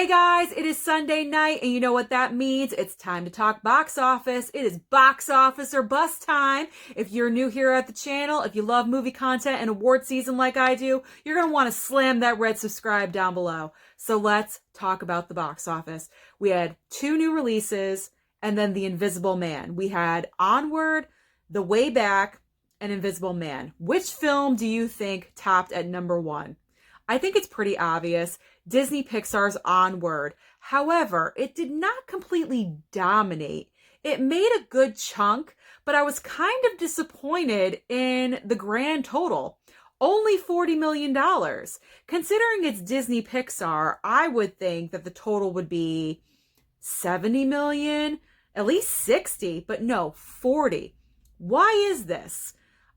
Hey guys, it is Sunday night, and you know what that means? It's time to talk box office. It is box office or bust time. If you're new here at the channel, if you love movie content and award season like I do, you're going to want to slam that red subscribe down below. So let's talk about the box office. We had 2 new releases, and then The Invisible Man. We had Onward, The Way Back, and Invisible Man. Which film do you think topped at number 1? I think it's pretty obvious. Disney Pixar's Onward. However, it did not completely dominate. It made a good chunk, but I was kind of disappointed in the grand total. Only $40 million. Considering it's Disney Pixar, I would think that the total would be 70 million, at least 60, but no, 40. Why is this?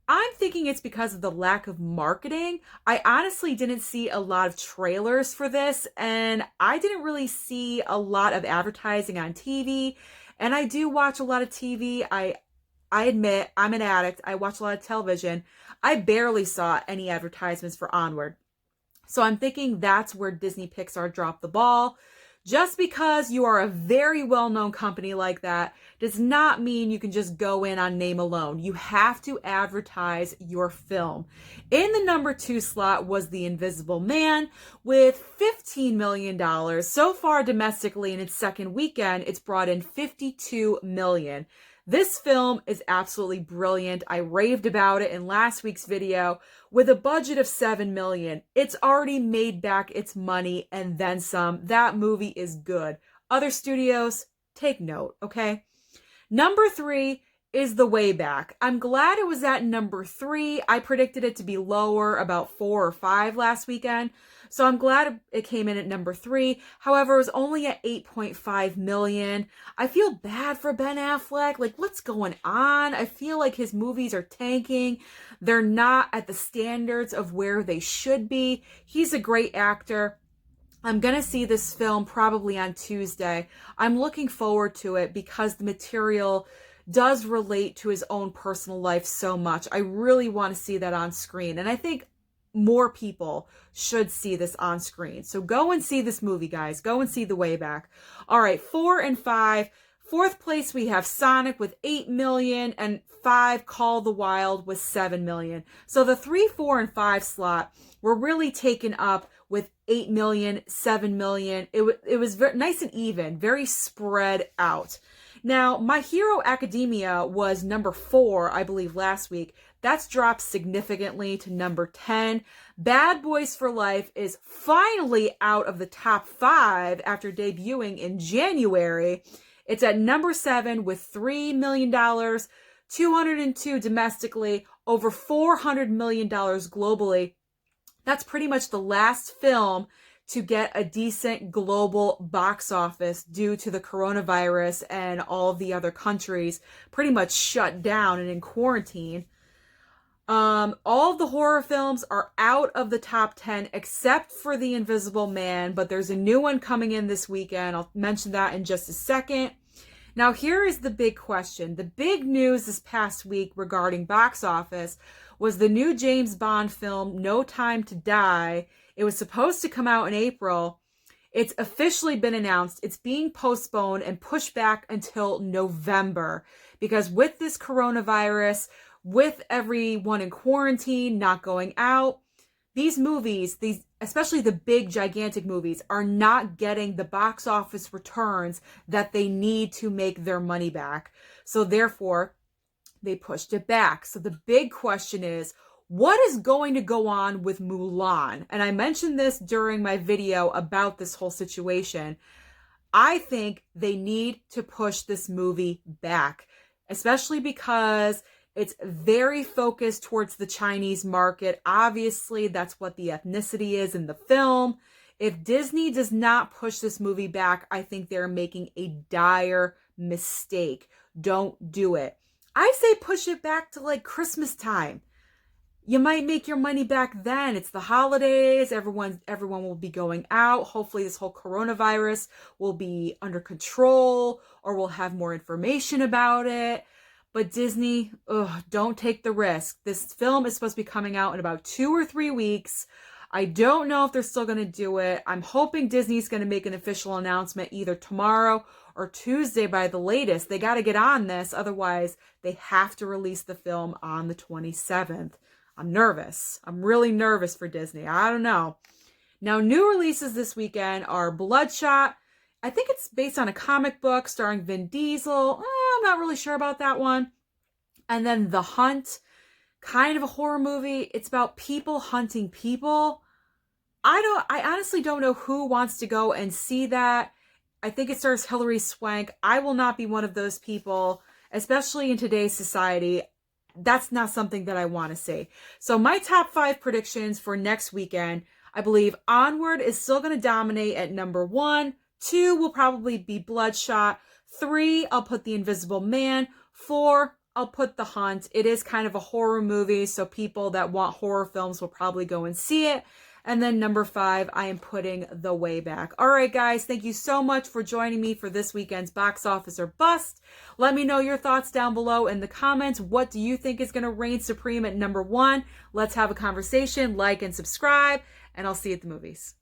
I'm thinking it's because of the lack of marketing. I honestly didn't see a lot of trailers for this, and I didn't really see a lot of advertising on TV. And I do watch a lot of TV. I admit I'm an addict. I watch a lot of television. I barely saw any advertisements for Onward. So I'm thinking that's where Disney Pixar dropped the ball. Just because you are a very well-known company like that does not mean you can just go in on name alone. You have to advertise your film. In the number 2 slot was The Invisible Man with $15 million. So far domestically in its second weekend, it's brought in $52 million. This film is absolutely brilliant. I raved about it in last week's video. With a budget of $7 million, it's already made back its money and then some. That movie is good. Other studios, take note, okay? Number 3 is The Way Back. I'm glad it was at number 3. I predicted it to be lower, about 4 or 5 last weekend. So I'm glad it came in at number 3. However, it was only at 8.5 million. I feel bad for Ben Affleck. Like, what's going on? I feel like his movies are tanking. They're not at the standards of where they should be. He's a great actor. I'm going to see this film probably on Tuesday. I'm looking forward to it because the material does relate to his own personal life so much. I really want to see that on screen. And I think more people should see this on screen. So go and see this movie, guys. Go and see The Way Back. All right, 4 and 5. 4th place, we have Sonic with 8 million and 5, Call the Wild with 7 million. So the 3, 4, and 5 slot were really taken up with 8 million, 7 million. It was very nice and even, very spread out. Now, My Hero Academia was number 4, I believe, last week. That's dropped significantly to number 10. Bad Boys for Life is finally out of the top 5 after debuting in January. It's at number 7 with $3 million, 202 domestically, over $400 million globally. That's pretty much the last film to get a decent global box office due to the coronavirus and all of the other countries pretty much shut down and in quarantine. All of the horror films are out of the top 10 except for The Invisible Man, but there's a new one coming in this weekend. I'll mention that in just a second. Now, here is the big question. The big news this past week regarding box office was the new James Bond film, No Time to Die. It was supposed to come out in April. It's officially been announced. It's being postponed and pushed back until November because with this coronavirus, with everyone in quarantine, not going out, these movies, especially the big, gigantic movies, are not getting the box office returns that they need to make their money back. So therefore, they pushed it back. So the big question is, what is going to go on with Mulan? And I mentioned this during my video about this whole situation. I think they need to push this movie back, especially because it's very focused towards the Chinese market. Obviously, that's what the ethnicity is in the film. If Disney does not push this movie back, I think they're making a dire mistake. Don't do it. I say push it back to like Christmas time. You might make your money back then. It's the holidays. Everyone will be going out. Hopefully this whole coronavirus will be under control or we'll have more information about it. But Disney, don't take the risk. This film is supposed to be coming out in about 2 or 3 weeks. I don't know if they're still going to do it. I'm hoping Disney's going to make an official announcement either tomorrow or Tuesday by the latest. They got to get on this. Otherwise, they have to release the film on the 27th. I'm nervous. I'm really nervous for Disney. I don't know. Now, new releases this weekend are Bloodshot. I think it's based on a comic book starring Vin Diesel. I'm not really sure about that one. And then The Hunt, kind of a horror movie. It's about people hunting people. I honestly don't know who wants to go and see that. I think it stars Hilary Swank. I will not be one of those people, especially in today's society. That's not something that I want to see. So my top 5 predictions for next weekend, I believe Onward is still going to dominate at number 1. 2 will probably be Bloodshot. 3, I'll put The Invisible Man. 4, I'll put The Hunt. It is kind of a horror movie, so people that want horror films will probably go and see it. And then number 5, I am putting The Way Back. All right, guys, thank you so much for joining me for this weekend's Box Office or Bust. Let me know your thoughts down below in the comments. What do you think is going to reign supreme at number 1? Let's have a conversation. Like and subscribe, and I'll see you at the movies.